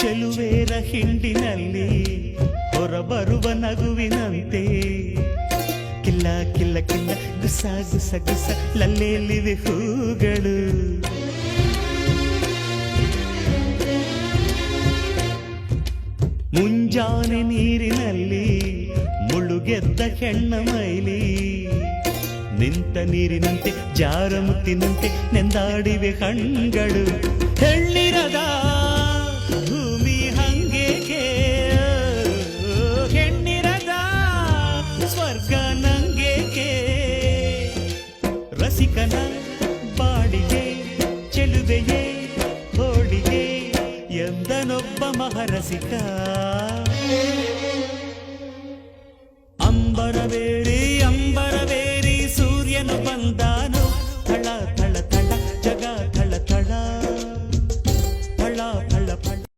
ಚೆಲುವೇರ ಹಿಂಡಿನಲ್ಲಿ ಹೊರಬರುವ ನಗುವಿನಂತೆ ಕಿಲ್ಲ ಕಿಲ್ಲ ಕಿಲ್ಲ ಗುಸ ಗುಸ ಗುಸ ಲಲ್ಲೆಯಲ್ಲಿವೆ ಹೂಗಳು. ಮುಂಜಾನೆ ನೀರಿನಲ್ಲಿ ಮುಳುಗೆದ್ದ ಹೆಣ್ಣ ಮೈಲಿ ನಿಂತ ನೀರಿನಂತೆ ಜಾರ ಮುತ್ತಿನಂತೆ ನೆಂದಾಡಿವೆ ಕಣ್ಗಳು. ಹೆಣ್ಣಿರದ ಭೂಮಿ ಹಂಗೇಕೆ, ಹೆಣ್ಣಿರದ ಸ್ವರ್ಗ ನಂಗೇಕೆ, ರಸಿಕನ ಬಾಡಿಗೆ ಚೆಲುವೆಯೇ ಹೋಡಿಗೆ ಎಂದನೊಬ್ಬ ಮಹರಸಿಕ. ಅಂಬರವೇ